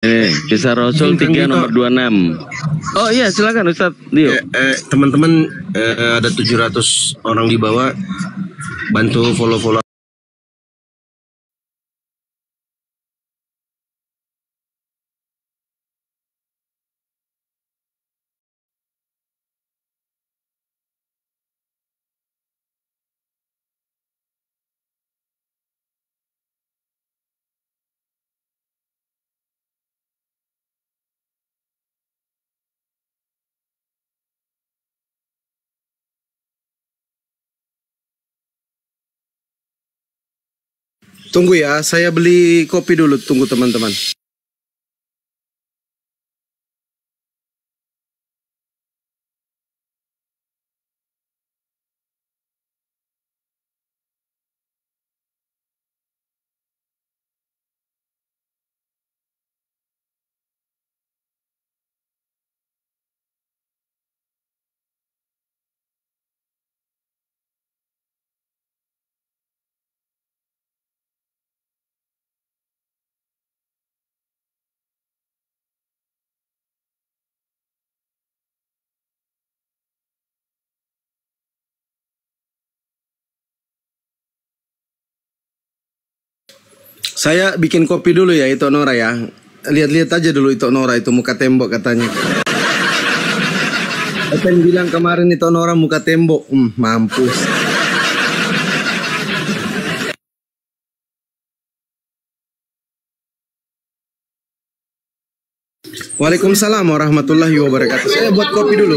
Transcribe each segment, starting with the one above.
Kisah Rasul 3 nomor 26. Oh iya, silakan Ustadz Dio. Teman-teman, ada 700 orang di bawah, bantu follow-follow. Tunggu ya, saya beli kopi dulu. Tunggu teman-teman. Saya bikin kopi dulu ya, itu Nora ya. Lihat-lihat aja dulu itu Nora, itu muka tembok katanya. Epen bilang kemarin itu Nora muka tembok. Mampus. Waalaikumsalam warahmatullahi wabarakatuh. Saya buat kopi dulu.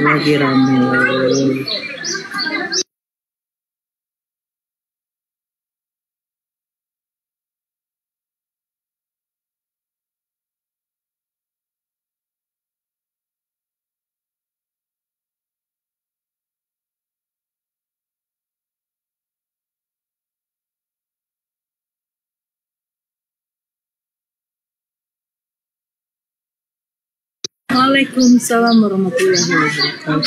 Lagi rame. Waalaikumsalam warahmatullahi wabarakatuh.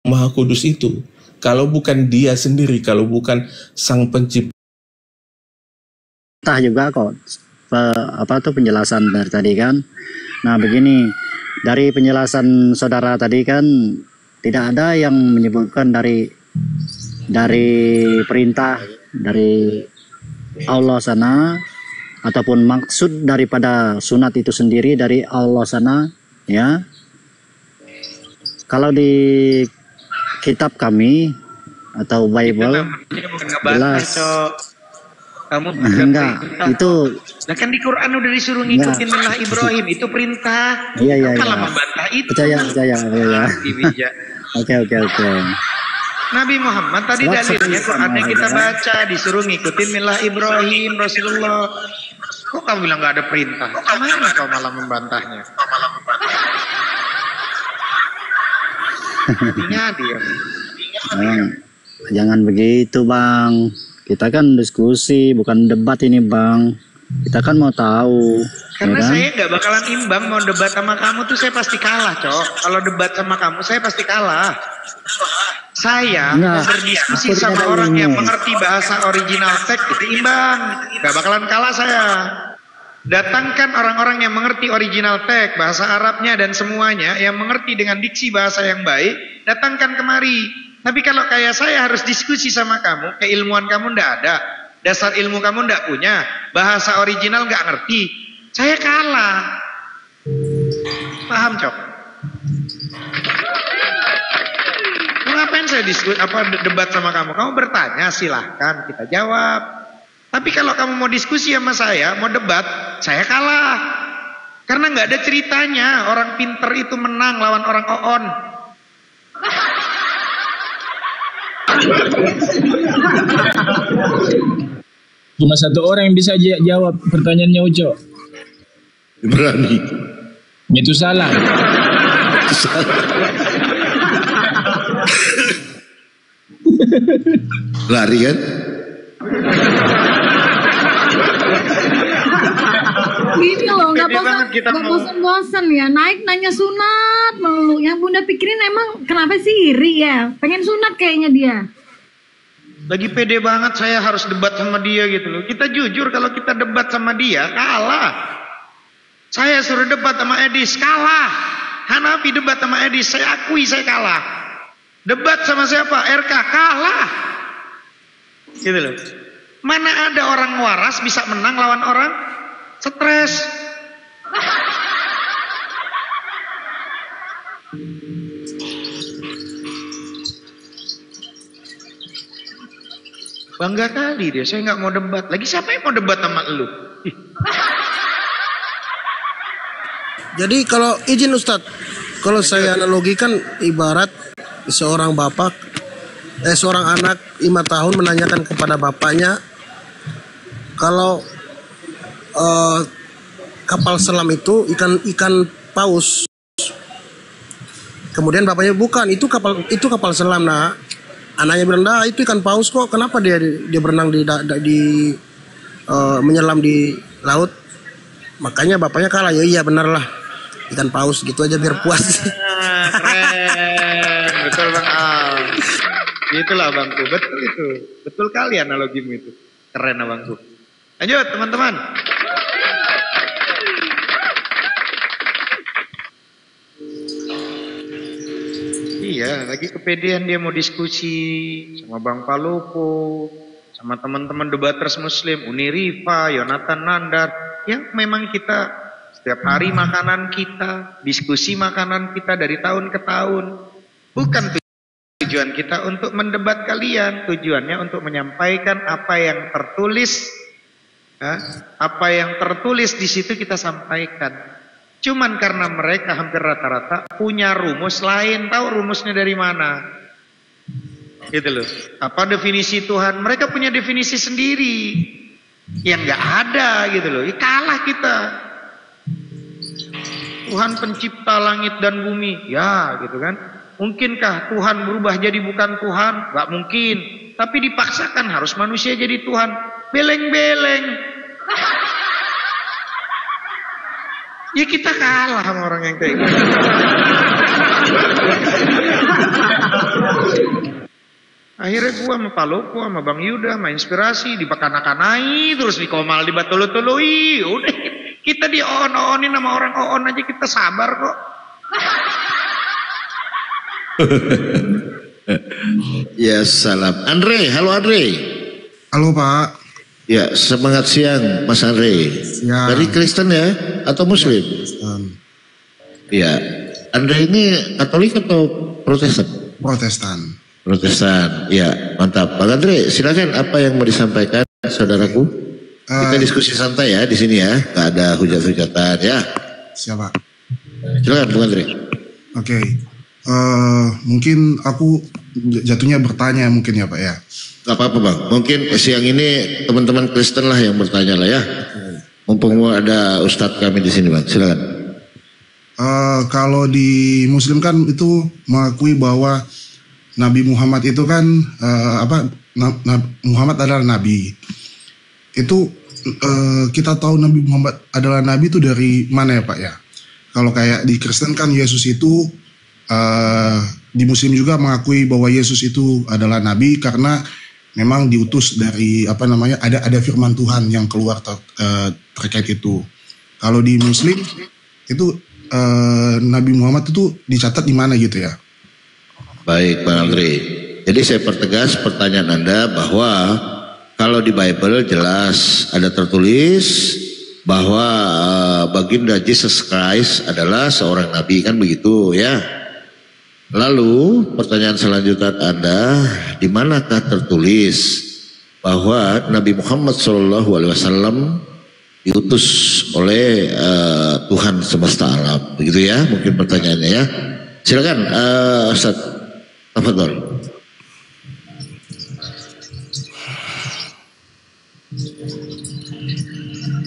Maha Kudus itu, kalau bukan dia sendiri, kalau bukan sang pencipta. Juga kok penjelasan dari tadi kan. Nah begini, dari penjelasan saudara tadi kan tidak ada yang menyebutkan dari perintah dari Allah sana ataupun maksud daripada sunat itu sendiri dari Allah sana ya. Kalau di kitab kami atau Bible jelas kamu enggak itu. Nah kan di Quran udah disuruh ngikutin Millah Ibrahim, itu perintah. Iya. Kalau membantah itu percaya. Oke. Nabi Muhammad tadi dalilnya Qurannya kita baca disuruh ngikutin Millah Ibrahim Rasulullah. Kok kamu bilang nggak ada perintah? Kemana kau malah membantahnya? Intinya dia. Jangan begitu Bang. Kita kan diskusi, bukan debat ini Bang. Kita kan mau tahu. Karena ya kan? saya nggak bakalan imbang mau debat sama kamu tuh saya pasti kalah, Cok. Kalau debat sama kamu saya pasti kalah. Saya mau berdiskusi sama orang yang mengerti bahasa original teks itu imbang. Nggak bakalan kalah saya. Datangkan orang-orang yang mengerti original teks, bahasa Arabnya dan semuanya, yang mengerti dengan diksi bahasa yang baik, datangkan kemari. Tapi kalau kayak saya harus diskusi sama kamu, keilmuan kamu ndak ada, dasar ilmu kamu ndak punya, bahasa original nggak ngerti, saya kalah. Paham, Cok? saya debat sama kamu? Kamu bertanya, silahkan kita jawab. Tapi kalau kamu mau diskusi sama saya, mau debat, saya kalah. Karena nggak ada ceritanya orang pinter itu menang lawan orang oon. Cuma satu orang yang bisa jawab pertanyaannya Uco. Berani. Itu salah. Lari kan? Gini loh, nggak Pede banget kita mau. bosan-bosan ya. Naik nanya sunat melulu. Yang Bunda pikirin emang kenapa sih iri ya? Pengen sunat kayaknya dia. Lagi pede banget saya harus debat sama dia gitu loh. Kita jujur kalau kita debat sama dia kalah. Saya suruh debat sama Edis kalah. Hanafi debat sama Edis, saya akui saya kalah. Debat sama siapa? RK kalah. Gitu loh. Mana ada orang waras bisa menang lawan orang stres. Bangga kali dia, saya nggak mau debat. Lagi siapa yang mau debat sama lu? Jadi kalau izin Ustadz, kalau saya analogikan ibarat seorang bapak, seorang anak 5 tahun menanyakan kepada bapaknya, kalau kapal selam itu ikan paus. Kemudian bapaknya bukan, itu kapal selam nak. Anaknya bilang, nah itu ikan paus kok, kenapa dia berenang menyelam di laut? Makanya bapaknya kalah. Ya iya benar lah, ikan paus gitu aja biar puas. Keren, betul Bang Al. Itulah Abangku, betul itu. Betul kali analogimu itu. Keren Abangku. Lanjut teman-teman. Iya, lagi kepedean dia mau diskusi sama Bang Palopo, sama teman-teman debaters Muslim, Uni Rifa, Yonatan Nandar, yang memang kita setiap hari makanan kita, diskusi makanan kita dari tahun ke tahun. Bukan tujuan kita untuk mendebat kalian, tujuannya untuk menyampaikan apa yang tertulis, apa yang tertulis di situ kita sampaikan. Cuman karena mereka hampir rata-rata punya rumus lain, tahu rumusnya dari mana? Gitu loh. Apa definisi Tuhan? Mereka punya definisi sendiri yang nggak ada gitu loh. Kalah kita. Tuhan pencipta langit dan bumi, ya gitu kan? Mungkinkah Tuhan berubah jadi bukan Tuhan? Nggak mungkin. Tapi dipaksakan harus manusia jadi Tuhan. Beleng-beleng. Ya kita kalah sama orang yang kayak gitu. Akhirnya gua sama Palopo sama Bang Yuda sama Inspirasi dipakana-kanai terus dikomal dibatulu-tului. Udah kita di-on-onin sama orang on aja, kita sabar kok. Ya salam. Andre, halo Andre. Halo Pak. Ya, semangat siang Mas Andre. Ya. Dari Kristen ya atau Muslim? Ya. Andre ini Katolik atau Protestan? Protestan. Protestan. Ya, mantap. Bang Andre, silakan apa yang mau disampaikan saudaraku? Kita diskusi santai ya di sini ya, nggak ada hujat-hujatan ya. Siapa? Silakan Bang Andre. Oke. Mungkin aku jatuhnya bertanya mungkin ya Pak ya. Gak apa-apa Bang, mungkin siang ini teman-teman Kristen lah yang bertanya lah ya. Mumpung ada Ustadz kami di sini Bang, silakan. Kalau di Muslim kan itu mengakui bahwa Nabi Muhammad itu kan Muhammad adalah Nabi. Itu kita tahu Nabi Muhammad adalah Nabi itu dari mana ya Pak ya? Kalau kayak di Kristen kan Yesus itu, di Muslim juga mengakui bahwa Yesus itu adalah Nabi karena memang diutus dari ada firman Tuhan yang keluar terkait itu. Kalau di Muslim itu Nabi Muhammad itu dicatat di mana gitu ya? Baik Bang Andre. Jadi saya pertegas pertanyaan Anda bahwa kalau di Bible jelas ada tertulis bahwa baginda Jesus Christ adalah seorang nabi, kan begitu ya? Lalu pertanyaan selanjutnya Anda, di manakah tertulis bahwa Nabi Muhammad SAW diutus oleh Tuhan semesta alam, begitu ya? Mungkin pertanyaannya ya. Silakan Ustaz, tafadhol.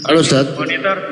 Halo Ustaz.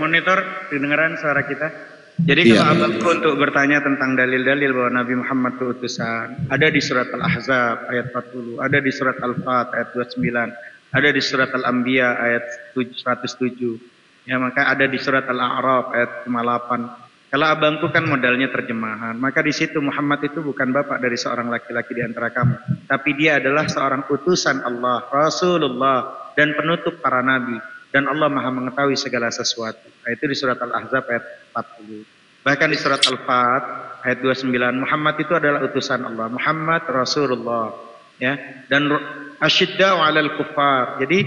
Monitor kedengaran suara kita. Jadi kalau abangku untuk bertanya tentang dalil-dalil bahwa Nabi Muhammad itu utusan, ada di surat Al-Ahzab ayat 40, ada di surat Al-Fat ayat 29, ada di surat Al-Anbiya ayat 107. Ya, maka ada di surat Al-A'raf ayat 58. Kalau abangku kan modalnya terjemahan, maka di situ Muhammad itu bukan bapak dari seorang laki-laki di antara kamu, tapi dia adalah seorang utusan Allah, Rasulullah, dan penutup para nabi. Dan Allah maha mengetahui segala sesuatu. Nah, itu di surat Al-Ahzab ayat 40. Bahkan di surat Al-Fat ayat 29, Muhammad itu adalah utusan Allah. Muhammad Rasulullah. Ya. Dan asyidda'u 'alal kuffar. Jadi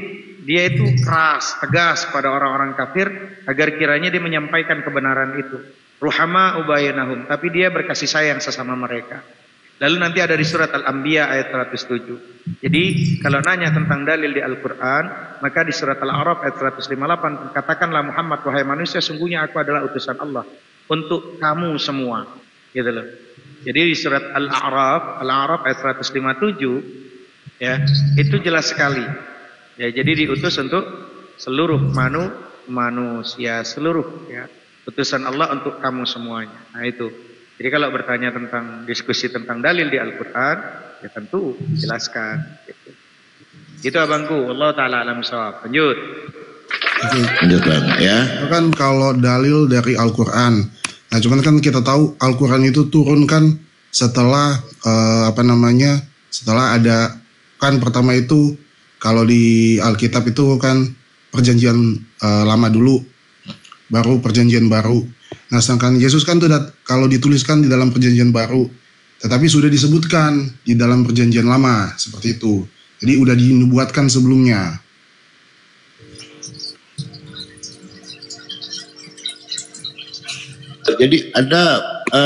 dia itu keras, tegas pada orang-orang kafir agar kiranya dia menyampaikan kebenaran itu. Ruhama ubayanahum. Tapi dia berkasih sayang sesama mereka. Lalu nanti ada di surat Al-Anbiya ayat 107. Jadi kalau nanya tentang dalil di Al-Quran, maka di surat Al-A'raf ayat 158, katakanlah Muhammad, wahai manusia, sungguhnya aku adalah utusan Allah untuk kamu semua. Gitu loh. Jadi di surat Al-A'raf ayat 157, ya, itu jelas sekali. Ya, jadi diutus untuk seluruh manusia, seluruh ya, utusan Allah untuk kamu semuanya. Nah itu. Jadi kalau bertanya tentang diskusi tentang dalil di Al-Quran, ya tentu jelaskan. Gitu. Itu abangku. Allah Ta'ala alam shawab. Lanjut. Lanjut Bang ya. Kan kalau dalil dari Al-Quran, nah cuman kan kita tahu Al-Quran itu turun kan setelah setelah ada kan pertama itu kalau di Alkitab itu kan perjanjian lama dulu, baru perjanjian baru. Nah sedangkan Yesus kan tuh kalau dituliskan di dalam perjanjian baru, tetapi sudah disebutkan di dalam perjanjian lama seperti itu. Jadi udah dinubuatkan sebelumnya. Jadi Anda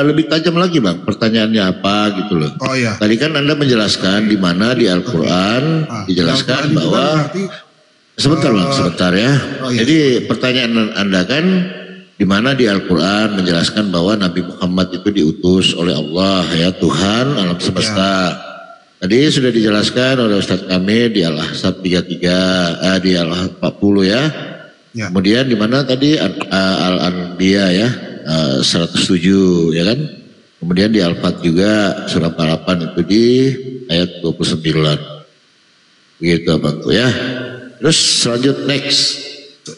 lebih tajam lagi Bang, pertanyaannya apa gitu loh. Oh iya. Tadi kan Anda menjelaskan di mana di Al-Quran dijelaskan bahwa sebentar Bang, sebentar ya. Iya. Jadi pertanyaan Anda kan di mana di Al-Quran menjelaskan bahwa Nabi Muhammad itu diutus oleh Allah ya, Tuhan alam semesta. Tadi sudah dijelaskan oleh Ustadz kami di Al-Ahzab 33, di Al-40 ya. Kemudian di mana tadi Al-Anbiya ya 107 ya kan. Kemudian di Al-Fat juga surat 8 itu di ayat 29. Begitu Abangku ya. Terus selanjutnya next.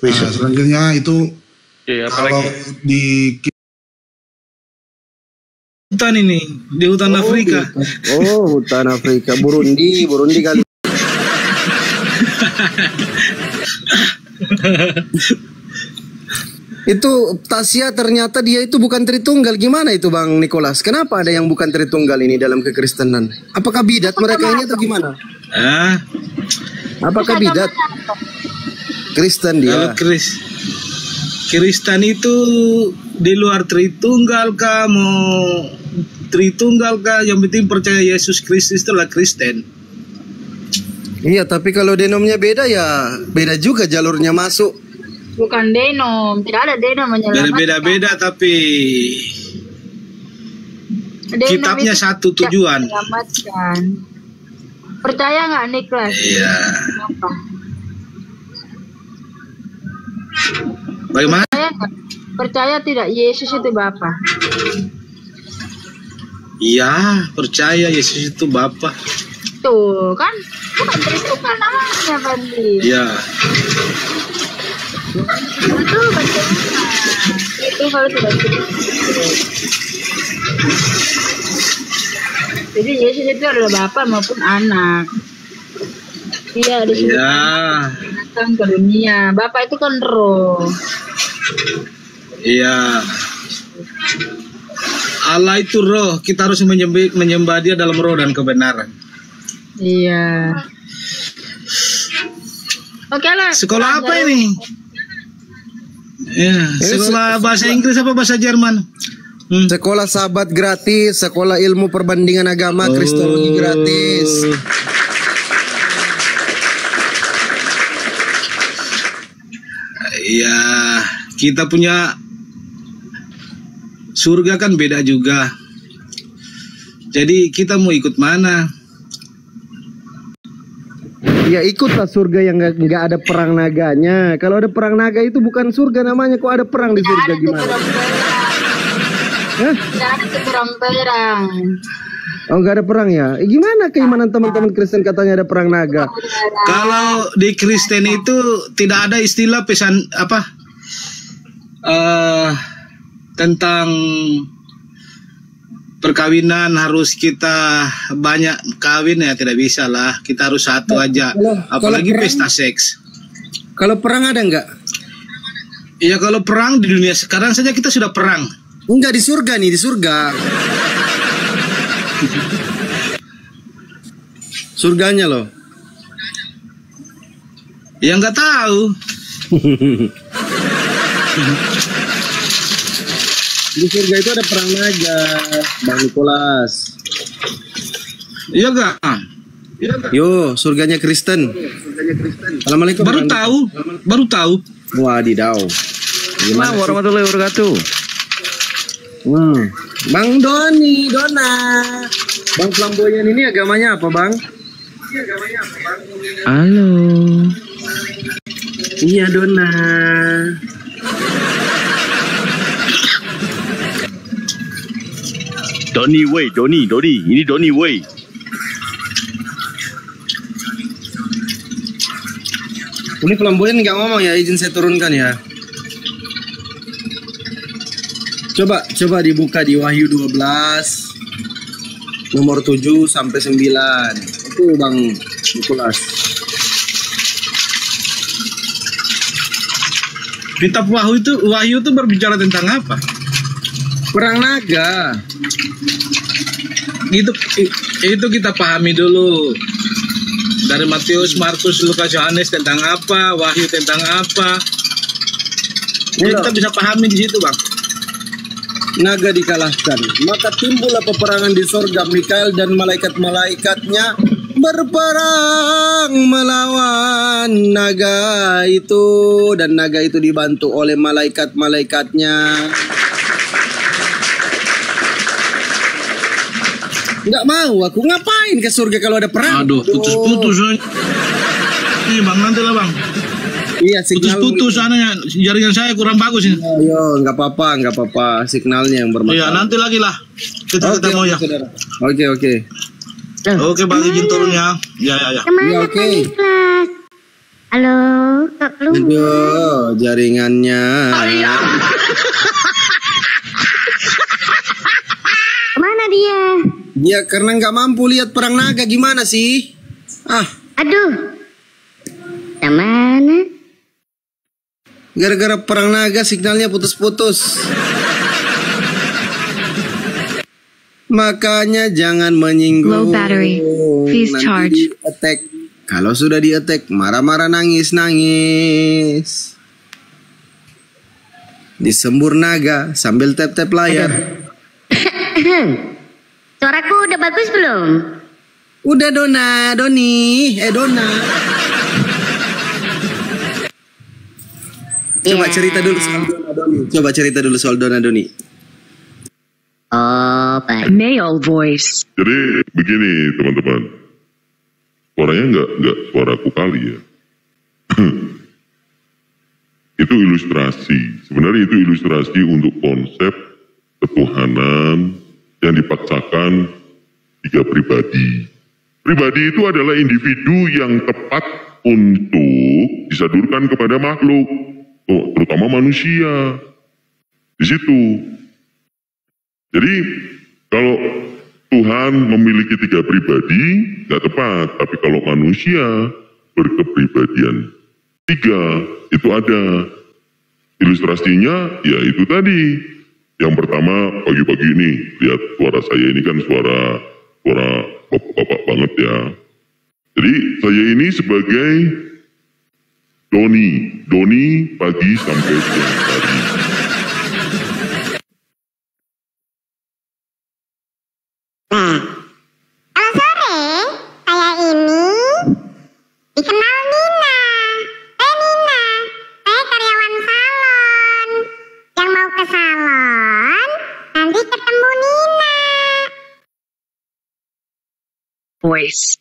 Selanjutnya itu kalau di hutan ini, di hutan Afrika. Hutan Afrika, Burundi kali. Itu Tasya ternyata dia itu bukan Tritunggal. Gimana itu Bang Nicholas? Kenapa ada yang bukan Tritunggal ini dalam kekristenan? Apakah bidat mereka ini atau gimana? Apakah bidat? Kristen dia. Kalau Kristen itu di luar Tritunggal kah, mau Tritunggal kah, yang penting percaya Yesus Kristus itulah Kristen. Iya, tapi kalau denomnya beda ya beda juga jalurnya masuk. Bukan denom, tidak ada denom menyelamatkan. Beda-beda tapi denom kitabnya satu tujuan. Menyelamatkan. Percaya nggak Niklas? Iya. Bagaimana? Percaya tidak Yesus itu Bapa? Iya, percaya Yesus itu Bapa. Tuh kan, bukan Tritunggal namanya Bandi. Iya. Betul, betul. Itu kalau tidak jadi Yesus itu adalah Bapa maupun anak. Iya, disebut datang ke dunia. Bapa itu kan roh. Iya. Allah itu roh, kita harus menyembah dia dalam roh dan kebenaran. Iya. Oke lah. Sekolah apa ini? Ya, sekolah bahasa Inggris apa bahasa Jerman? Sekolah sahabat gratis, sekolah ilmu perbandingan agama Kristologi gratis. Ya, kita punya surga kan beda juga. Jadi kita mau ikut mana? Ya ikutlah surga yang nggak ada perang naganya. Kalau ada perang naga itu bukan surga namanya. Kok ada perang di surga gimana? Tidak ada perang-perang. Oh nggak ada perang ya? Gimana keimanan teman-teman Kristen katanya ada perang naga? Kalau di Kristen itu tidak ada istilah pesan apa tentang perkawinan harus kita banyak kawin ya, tidak bisa lah, kita harus satu aja. Apalagi perang, pesta seks. Kalau perang ada nggak? Iya kalau perang di dunia sekarang saja kita sudah perang. Enggak di surga nih, di surga. Surganya loh. Ya nggak tahu. Di surga itu ada perang naga, Bang Nikolas. Iya gak? Yo, surganya Kristen. Assalamualaikum. Baru tahu. Wadidaw. Assalamualaikum warahmatullahi wabarakatuh. Bang Dona. Bang Flamboyan ini agamanya apa, Bang? Halo. Iya, Dona. Doni, ini Doni, wey. Ini Flamboyan nggak ngomong ya, izin saya turunkan ya. Coba dibuka di Wahyu 12 nomor 7 sampai 9. Itu Bang Nikolas. Kitab Wahyu itu berbicara tentang apa? Perang naga. Itu kita pahami dulu. Dari Matius, Markus, Lukas, Yohanes tentang apa, Wahyu tentang apa. Jadi kita bisa pahami di situ, Bang. Naga dikalahkan, maka timbullah peperangan di sorga. Mikael dan malaikat-malaikatnya berperang melawan naga itu, dan naga itu dibantu oleh malaikat-malaikatnya. Nggak mau aku, ngapain ke surga kalau ada perang? Aduh, putus-putus. Ini Bang, nanti lah Bang. Iya, signal putus-putus ananya, jaringan saya kurang bagus ini. Yo, nggak apa-apa, signalnya yang bermasalah. Iya, nanti lagi lah. Kita ketemu ya. Oke. Oke, Bang, izin turun ya. Ya. Kemana Kak Niklas? Halo, Kak Lu. Aduh, jaringannya. Kemana dia? Dia karena nggak mampu lihat perang naga, gimana sih? Aduh. Mana? Gara-gara perang naga signalnya putus-putus. Makanya jangan menyinggung. Low battery. Please charge. Attack. Kalau sudah di attack, marah-marah, nangis. Disembur naga sambil tap-tap layar. Suaraku udah bagus belum? Udah Dona. Coba cerita dulu soal Dona Doni. Oh, baik. Male voice. Jadi begini teman-teman, suaranya nggak suaraku kali ya. Itu ilustrasi, sebenarnya itu ilustrasi untuk konsep ketuhanan yang dipaksakan 3 pribadi. Pribadi itu adalah individu yang tepat untuk disadurkan kepada makhluk, terutama manusia. Di situ. Jadi kalau Tuhan memiliki 3 pribadi, nggak tepat. Tapi kalau manusia berkepribadian 3, itu ada. Ilustrasinya ya itu tadi. Yang pertama, pagi-pagi ini, lihat suara saya ini kan suara bapak banget ya. Jadi saya ini sebagai Doni pagi sampai siang hari. voice.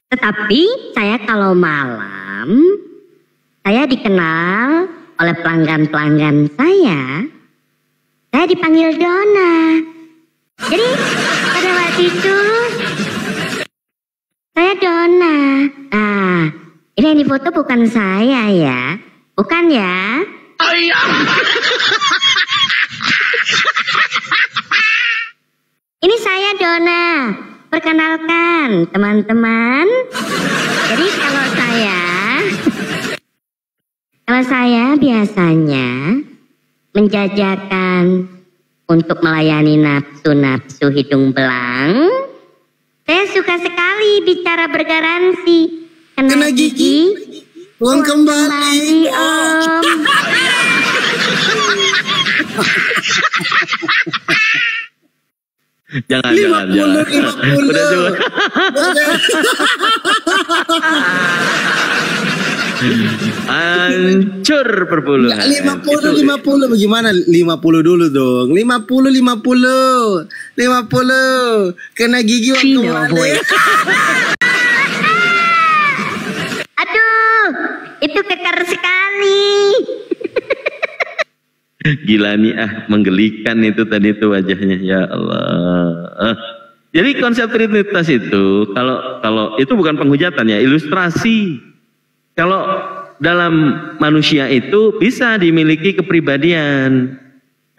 Tetapi saya kalau malam, saya dikenal oleh pelanggan-pelanggan saya dipanggil Dona. Jadi pada waktu itu saya Dona. Nah, ini yang difoto bukan saya ya, bukan ya? Ini saya Dona. Perkenalkan teman-teman. Jadi kalau saya biasanya menjajakan untuk melayani nafsu-nafsu hidung belang. Saya suka sekali bicara bergaransi. Kena gigi, uang kembali Om. Jangan. Udah coba. Hancur perpuluhan. 50 bagaimana? 50 dulu dong. 50. Kena gigi waktu kembali. Aduh, itu kekar sekali. Gila nih menggelikan itu tadi tuh wajahnya, ya Allah. Jadi konsep Trinitas itu kalau itu bukan penghujatan ya, ilustrasi. Kalau dalam manusia itu bisa dimiliki kepribadian.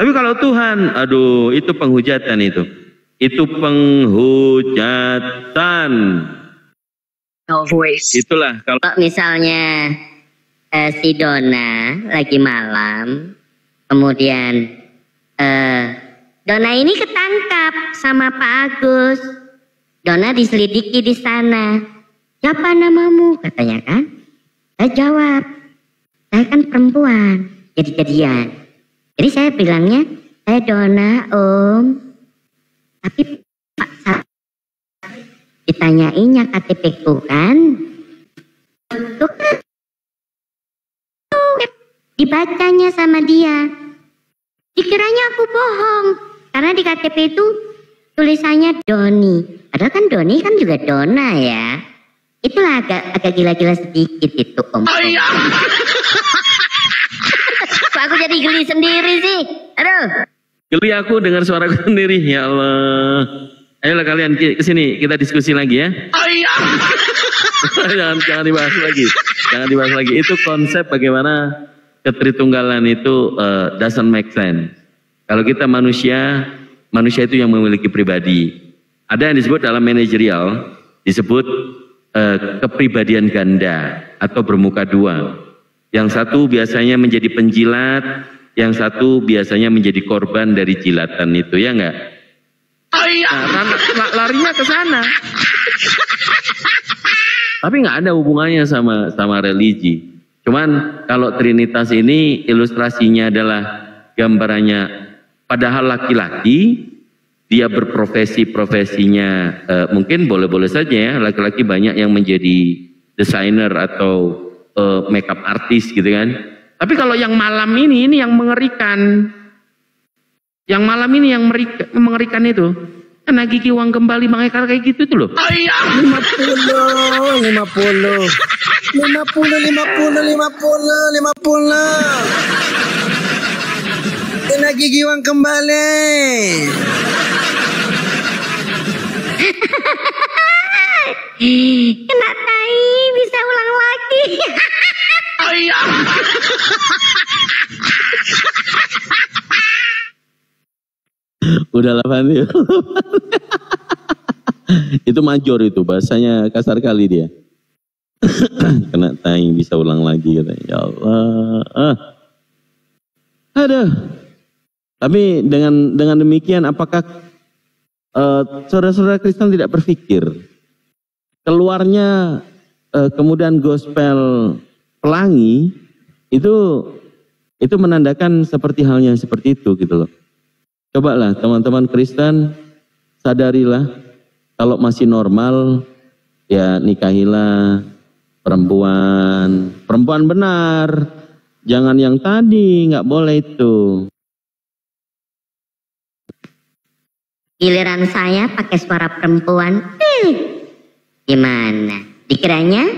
Tapi kalau Tuhan, aduh itu penghujatan itu. Itu penghujatan. No voice. Itulah kalau misalnya si Dona lagi malam, kemudian Dona ini ketangkap sama Pak Agus. Dona diselidiki di sana. Siapa namamu? Katanya kan. Saya jawab, saya kan perempuan, jadi-jadian. Jadi saya bilangnya, saya Dona Om. Tapi Pak ditanyainnya KTP ku kan. Dibacanya sama dia. Dikiranya aku bohong. Karena di KTP itu tulisannya Doni. Padahal kan Doni kan juga Dona ya. Itulah agak gila-gila sedikit itu Om. Kok aku jadi geli sendiri sih? Aduh. geli aku dengar suaraku sendiri, ya Allah. Ayolah kalian kesini, kita diskusi lagi ya. jangan dibahas lagi. Itu konsep bagaimana ketritunggalan itu doesn't make sense. Kalau kita manusia itu yang memiliki pribadi. Ada yang disebut dalam manajerial, disebut kepribadian ganda atau bermuka dua. Yang satu biasanya menjadi penjilat, yang satu biasanya menjadi korban dari jilatan itu, ya enggak? Nah, larinya ke sana. Tapi nggak ada hubungannya sama religi. Cuman kalau Trinitas ini ilustrasinya adalah gambarannya, padahal laki-laki dia profesinya mungkin boleh-boleh saja ya, laki-laki banyak yang menjadi desainer atau makeup artist gitu kan. Tapi kalau yang malam ini yang mengerikan. Yang malam ini yang mengerikan itu. Kena gigi uang kembali makanya kayak gitu tuh loh. 50. Kena gigi uang kembali. Kena tai bisa ulang lagi. Udahlah Fanti. Itu major itu, bahasanya kasar kali dia. Kena tai bisa ulang lagi katanya. Ya Allah. Aduh. Tapi dengan demikian apakah saudara-saudara Kristen tidak berpikir keluarnya kemudian gospel pelangi itu menandakan seperti halnya seperti itu gitu loh. Cobalah teman-teman Kristen sadarilah kalau masih normal ya nikahilah perempuan benar, jangan yang tadi, nggak boleh itu. Giliran saya pakai suara perempuan, Gimana? Dikiranya?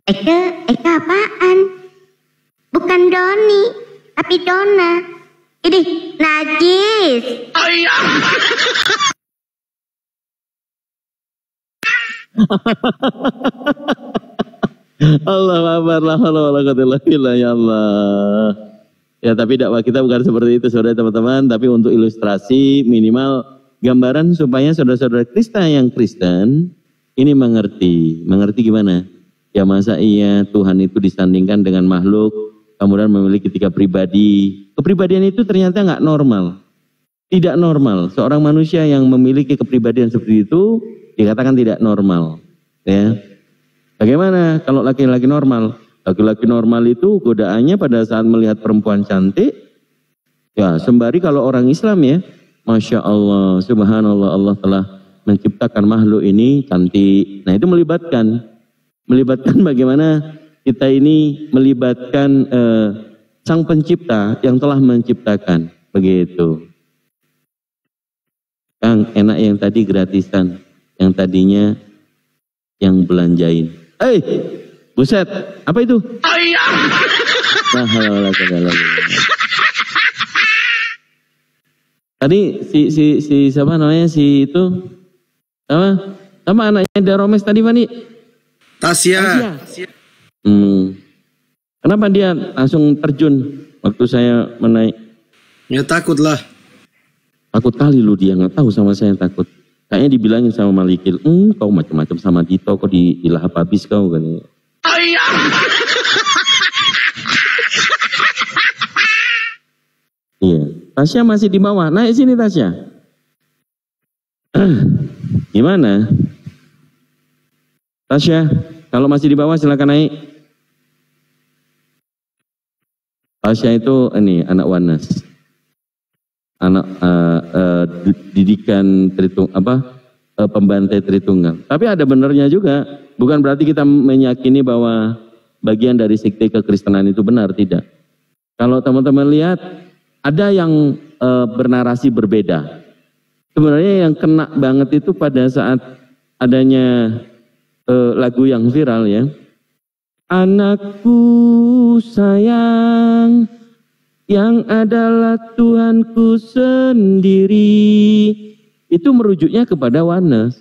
Eka apaan? Bukan Doni, tapi Dona. Ini najis. Allah Akbar, la haula wala quwwata illa billah, ya Allah. Ya, tapi dakwah kita bukan seperti itu saudara teman-teman, tapi untuk ilustrasi minimal gambaran supaya saudara-saudara Kristen ini mengerti gimana? Ya masa iya Tuhan itu disandingkan dengan makhluk, kemudian memiliki 3 pribadi. Kepribadian itu ternyata nggak normal. Tidak normal. Seorang manusia yang memiliki kepribadian seperti itu dikatakan tidak normal. Ya. Bagaimana kalau laki-laki normal? Laki-laki normal itu godaannya pada saat melihat perempuan cantik, ya sembari kalau orang Islam ya, Masya Allah, Subhanallah, Allah telah menciptakan makhluk ini cantik. Nah itu melibatkan bagaimana kita ini melibatkan Sang Pencipta yang telah menciptakan, begitu. Kang, enak yang tadi gratisan, yang tadinya yang belanjain. Buset, apa itu? Tadi si siapa namanya si itu? Sama anaknya Daromes tadi Fani? Tasya. Kenapa dia langsung terjun waktu saya menaik? Ya takut lah. Takut kali lu, dia nggak tahu sama saya takut. Kayaknya dibilangin sama Malikil, kau macam-macam sama Dito, kau dilahap habis kau kan. Iya, Tasya masih di bawah. Naik sini Tasya. Gimana? Tasya, kalau masih di bawah silakan naik. Tasya itu ini anak Wanas. Anak didikan pembantai Tritunggal. Tapi ada benarnya juga, bukan berarti kita meyakini bahwa bagian dari sekte kekristenan itu benar, tidak. Kalau teman-teman lihat, ada yang bernarasi berbeda. Sebenarnya yang kena banget itu pada saat adanya lagu yang viral ya. Anakku sayang, yang adalah Tuhanku sendiri, itu merujuknya kepada Wanes.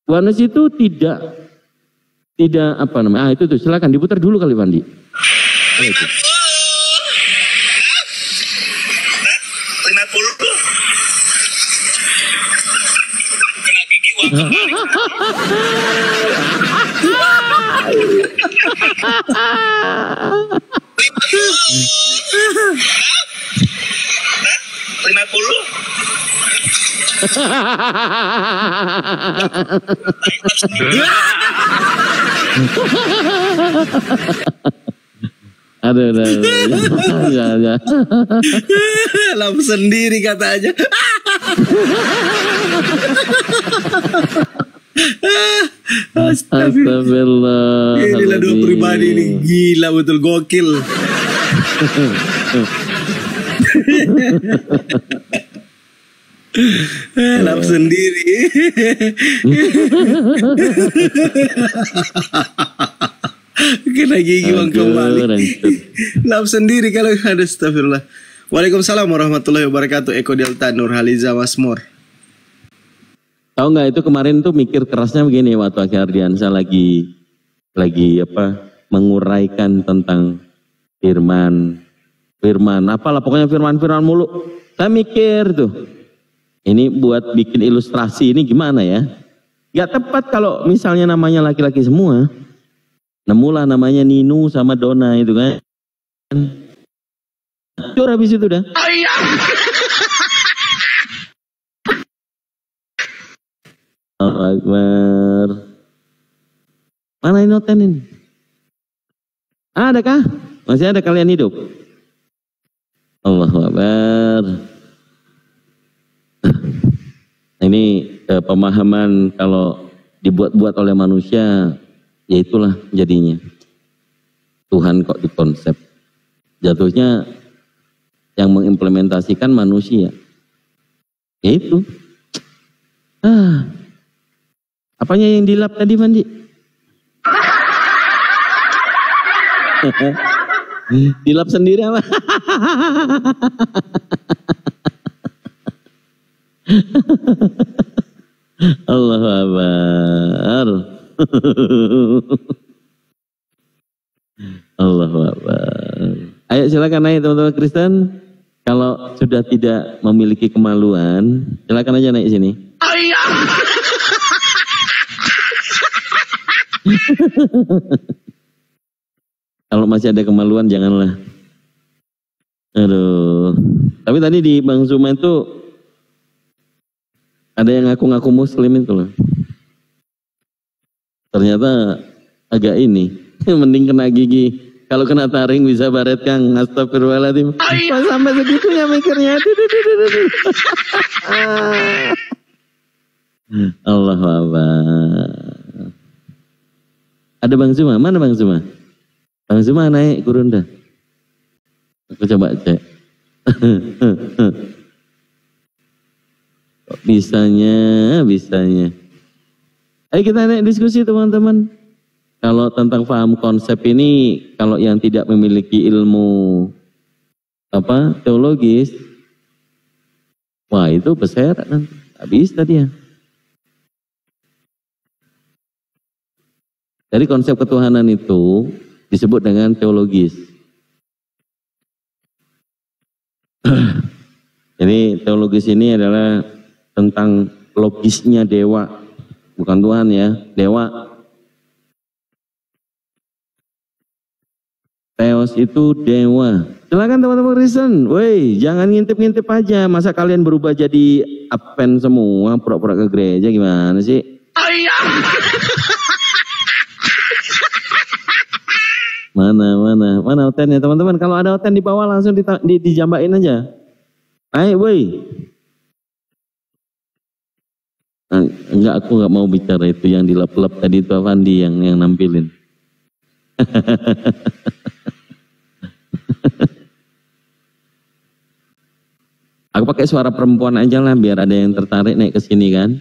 Wanes itu tidak apa namanya? Itu tuh silakan diputar dulu kali Wandi. Itu. 50. Aduh. Ya. Lampu sendiri katanya. Astagfirullah. Inilah 2 pribadi ini gila betul, gokil. Lampu sendiri. Kena gigi bang kembali. Lampu sendiri kalau ada. Astagfirullah. Waalaikumsalam warahmatullahi wabarakatuh. Eko Delta Nurhaliza Masmur. Tahu nggak itu kemarin tuh mikir kerasnya begini waktu Aki Ardiansa lagi menguraikan tentang firman apalah pokoknya firman mulu. Saya mikir tuh ini buat bikin ilustrasi ini gimana ya? Gak tepat kalau misalnya namanya laki-laki semua. Nemulah namanya Ninu sama Dona itu kan. Cur habis itu dah. Allahu Akbar. Mana ini noten ini? Adakah? Masih ada kalian hidup? Allahu Akbar. Ini pemahaman kalau dibuat-buat oleh manusia, ya itulah jadinya. Tuhan kok dikonsep. Jatuhnya yang mengimplementasikan manusia. Ya itu. Apanya yang dilap tadi, Mandi? Dilap sendiri apa? Allahu Akbar. Allahu Akbar. Ayo silakan naik teman-teman Kristen. Kalau sudah tidak memiliki kemaluan, silakan aja naik sini. Kalau masih ada kemaluan janganlah. Aduh. Tapi tadi di Bang Zuma itu ada yang ngaku-ngaku muslim itu loh. Ternyata agak ini. Mending kena gigi. Kalau kena taring bisa baret Kang. Astagfirullahaladzim. Kok sampai segitunya mikirnya. Allahu Akbar. Ada Bang Zuma. Mana Bang Zuma? Bang Zuma naik kurun dah. Aku coba cek. Bisanya. Ayo kita naik diskusi teman-teman. Kalau tentang paham konsep ini, kalau yang tidak memiliki ilmu teologis, wah itu berseret nanti. Habis tadi ya. Jadi konsep ketuhanan itu disebut dengan teologis. Jadi teologis ini adalah tentang logisnya dewa, bukan Tuhan ya, dewa. Theos itu dewa. Silakan teman-teman Kristen, woi jangan ngintip-ngintip aja. Masa kalian berubah jadi Advent semua, pura-pura ke gereja gimana sih? Mana otennya teman-teman? Kalau ada oten di bawah langsung dijambain aja. Ayo woi. Enggak, aku nggak mau bicara itu yang dilap-lap tadi itu Avandi yang nampilin. Aku pakai suara perempuan aja lah biar ada yang tertarik naik ke sini kan.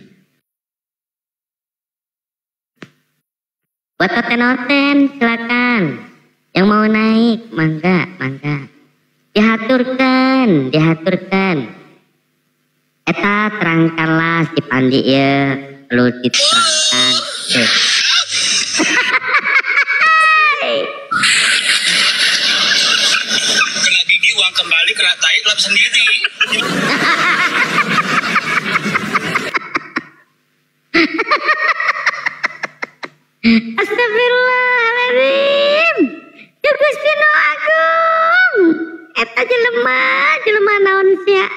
Buat oten-oten silakan. Yang mau naik mangga. Dihaturkan. Eta terangkanlah si Pandi ya, perlu diterangkan. Kena gigi uang kembali, kena tai lap sendiri. Astagfirullahaladzim. Ya Gusti Nu Agung. Eta jelema naon sia?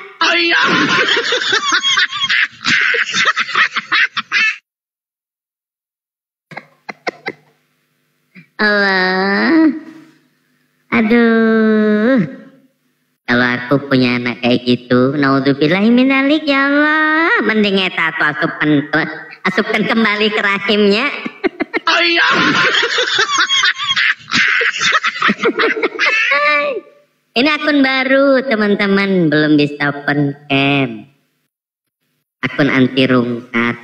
Allah. Aduh. Kalau aku punya anak kayak gitu, naudzubillahiminalik ya Allah. Mending eta tuh asupkan kembali ke rahimnya. Ini akun baru teman-teman, belum bisa open cam. Akun anti rungkat.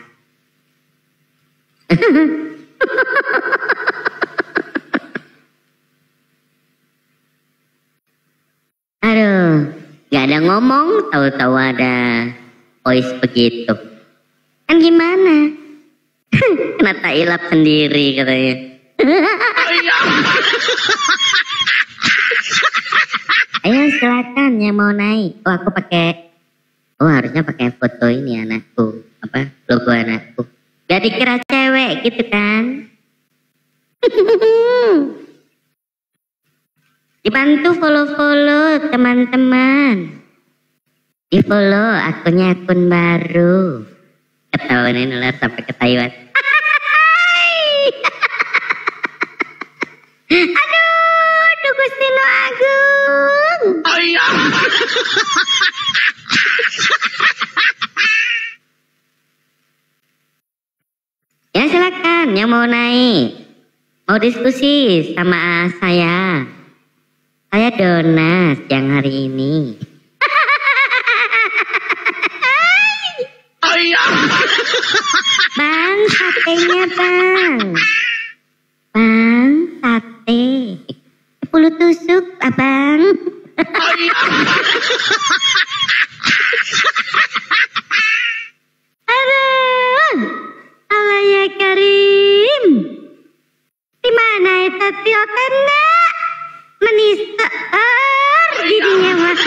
Aduh, gak ada ngomong, tahu-tahu ada voice begitu. Kan gimana? Kena tailap sendiri katanya. Ayo silakan yang mau naik. Oh aku pakai, harusnya pakai foto ini anakku, logo anakku. Gak dikira cewek gitu kan? Dibantu follow teman-teman. Di follow akunnya akun baru. Ketahuan ini lah sampai ke Taiwan. Aduh Gusti Nu Agung. Ya silakan yang mau naik, mau diskusi sama saya. Saya Donas yang hari ini. Bang, sate Bang. Bang, sate. 10 tusuk, Abang. Aduh, Allah ya Karim. Di mana itu tiotena? Menista giginya mah.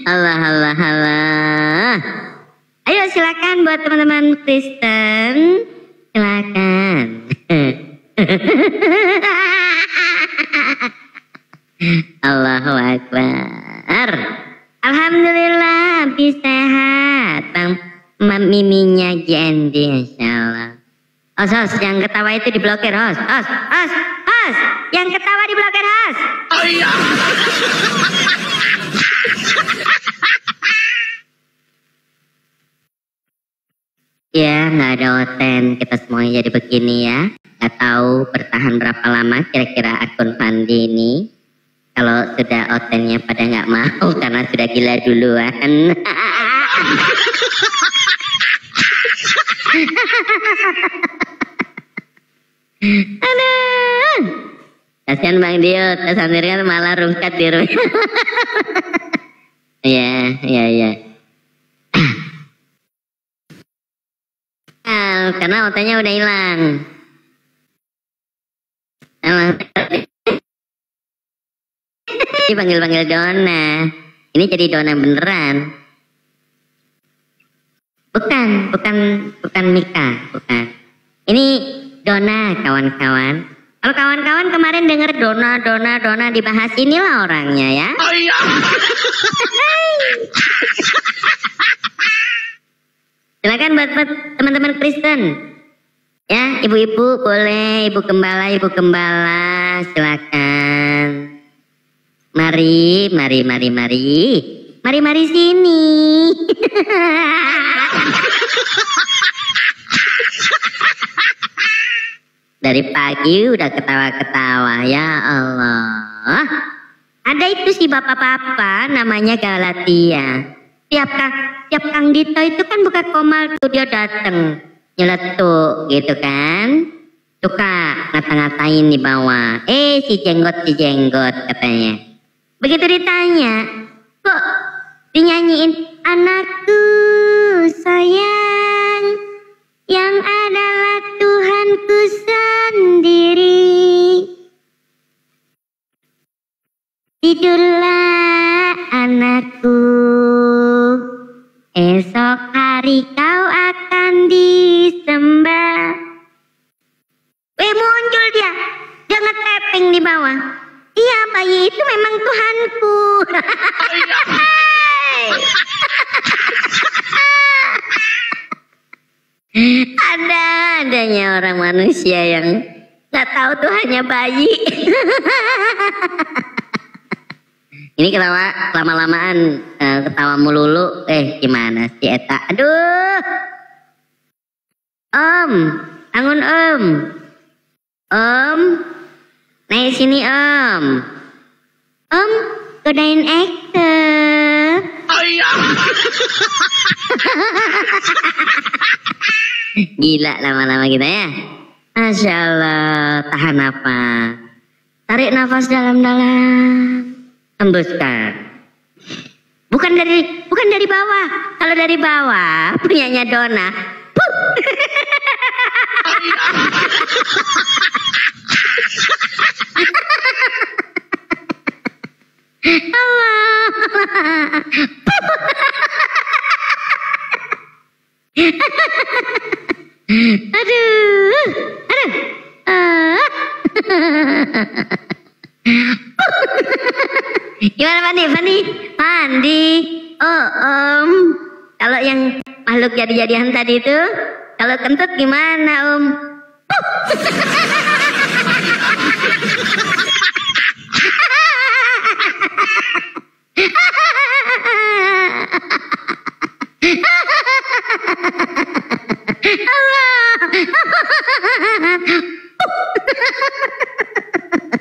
Allah. Ayo silakan buat teman-teman Kristen, silakan. Allahu Akbar. Alhamdulillah bisa sehat. Bang miminya Gendi, insyaallah. Os, yang ketawa itu diblokir, Os. Yang ketawa diblokir, Os. Oh iya. Ya, nggak ada Oten. Kita semuanya jadi begini ya. Nggak tahu bertahan berapa lama kira-kira akun Fandi ini. Kalau sudah Otennya pada nggak mau karena sudah gila duluan. Aduh, kasihan Bang Dio, sendirian malah rungkat di rumah. Iya. Karena otenya udah hilang. Panggil Dona. Ini jadi Dona beneran. Bukan Mika, bukan. Ini Dona, kawan-kawan. Kalau kawan-kawan kemarin denger Dona dibahas, inilah orangnya ya. Oh iya. Silakan buat teman-teman Kristen. Ya, ibu-ibu boleh, ibu gembala, silakan. Mari sini. Dari pagi udah ketawa-ketawa, ya Allah. Ada itu si bapak-bapak namanya Galatia. Tiap Kang Dito itu kan buka komal tuh dia dateng nyeletuk gitu kan. Suka ngata-ngatain di bawah. Si jenggot katanya. Begitu ditanya, kok dinyanyiin anakku sayang yang adalah Tuhanku sendiri. Tidurlah anakku, esok hari kau akan disembah. Muncul dia nge-tapping di bawah. Iya, bayi itu memang Tuhanku. Adanya orang manusia yang nggak tahu Tuhannya bayi. Ini ketawa lama-lamaan, ketawa melulu. Gimana sih Eta? Aduh. Om, bangun Om. Om, naik sini Om. Om, godain Eke. Oh iya. Gila lama-lama kita ya. Masya Allah, tahan apa? Tarik nafas dalam-dalam. Hembuskan. Bukan dari bawah. Kalau dari bawah punyanya Dona. Allah. Aduh. Gimana Fandi? Oh Om, kalau yang makhluk jadi-jadian tadi itu, kalau kentut gimana Om?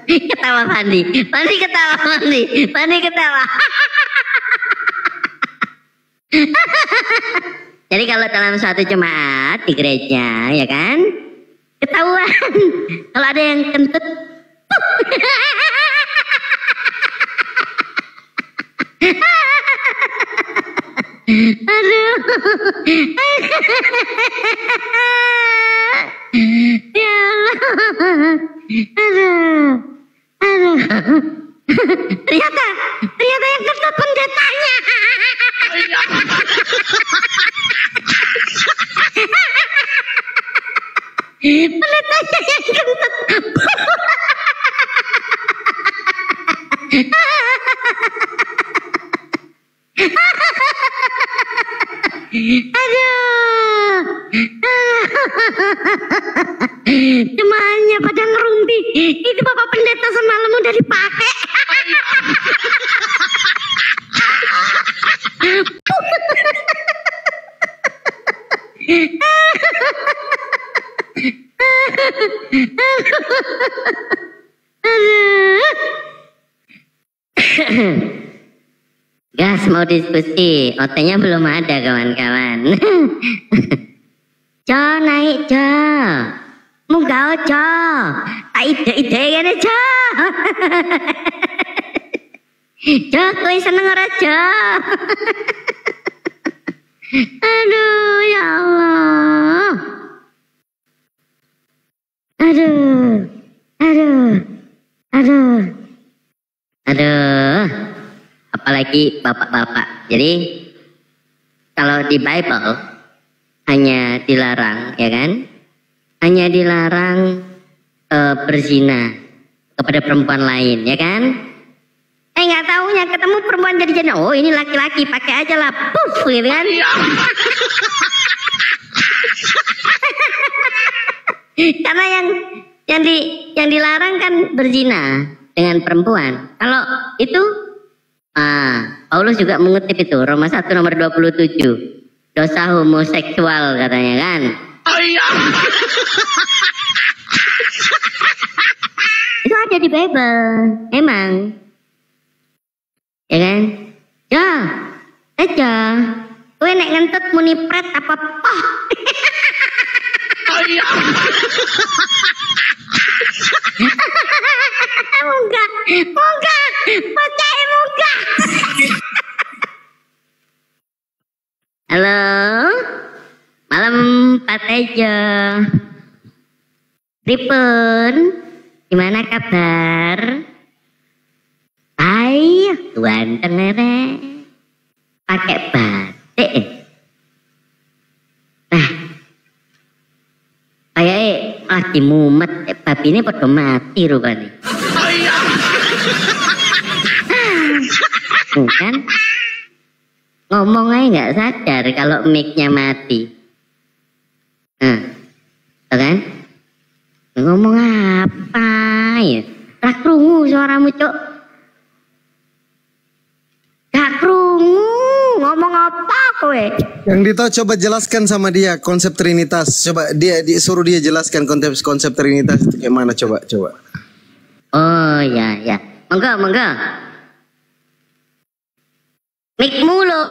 Ketawa Fandi ketawa. Jadi kalau dalam suatu jemaat di gereja, ya kan, ketahuan kalau ada yang kentut, aduh, ya Allah, aduh, ternyata yang kentut pendetanya. Pendetanya yang kentut. Aduh, jemaahnya pada ngerumpi. Itu Bapak Pendeta semalam udah dipakai. Gas mau diskusi, OT-nya belum ada kawan-kawan. Jo naik Jo, munggah Jo, tak ide-ide gini Jo. Jo, kowe seneng ora Jo? Aduh, ya Allah. Aduh. Apalagi bapak-bapak. Jadi kalau di Bible hanya dilarang, ya kan? Hanya dilarang berzina kepada perempuan lain, ya kan? Nggak taunya ketemu perempuan jadi janda. Oh, ini laki-laki, pakai aja lah, puff, gitu kan? Karena yang dilarang kan berzina dengan perempuan. Kalau itu, Paulus juga mengutip itu Roma 1 nomor 27, dosa homoseksual katanya kan. Itu ada di Bible, emang. Ya kan? Ya, aja. Kowe nek ngentut muni pret apa poh. Munggah, bocah munggah. Halo, malam Pak Tejo. Pripun, gimana kabar? Ayo, ganteng ere, pakai batik. Nah, kayaknya lagi mumet, babi ini pada mati rupanya. Kan? Ngomong aja nggak sadar kalau mic-nya mati. Kan? Ngomong apa ya? Lah krungu suaramu, Cuk. Gak krungu, ngomong apa kowe? Yang Dito coba jelaskan sama dia konsep Trinitas. Coba disuruh dia jelaskan konsep Trinitas itu gimana, coba. Oh ya. Monggo. Mik mulu.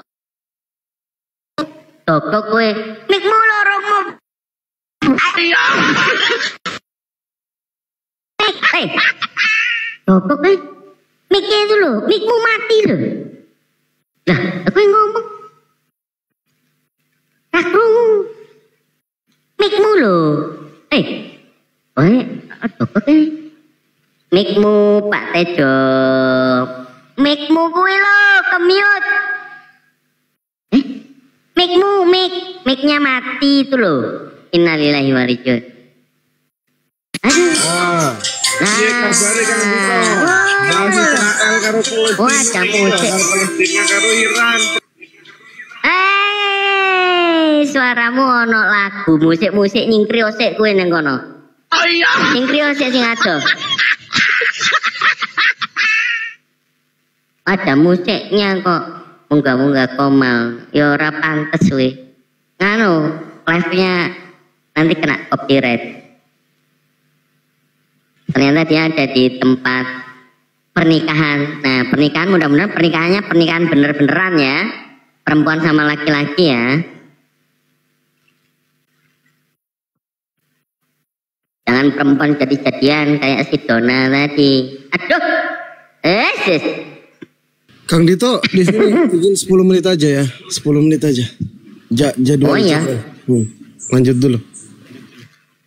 Toko kowe. Mik mulu romo. Toko kowe. Miknya itu lho, mikmu mati lho. Lah, aku yang ngomong. Aku mikmu lho. Toko kowe. Mikmu Pak Tejo. Mikmu kowe lho, kemiut. Miknya mati itu lho. Innalillahi wa inna ilaihi raji'un. Iya kabare Kang Dito. Israel karo Palestina karo Iran. Suaramu ono lagu musik nyingkrio sik kowe nang kono. Oh iya. Nyingkrio sik sing ado. Ada musiknya kok. Munggah-munggah komal. Ya ora pantes we. Nganu, live-nya nanti kena copyright. Ternyata dia ada di tempat pernikahan. Nah, pernikahan mudah-mudahan pernikahannya pernikahan bener-beneran ya. Perempuan sama laki-laki ya. dengan perempuan jadi-jadian kayak si Dona tadi. Aduh, Kang Dito di sini izin 10 menit aja ya, 10 menit aja. Jadwal. Oh ya. Lanjut dulu.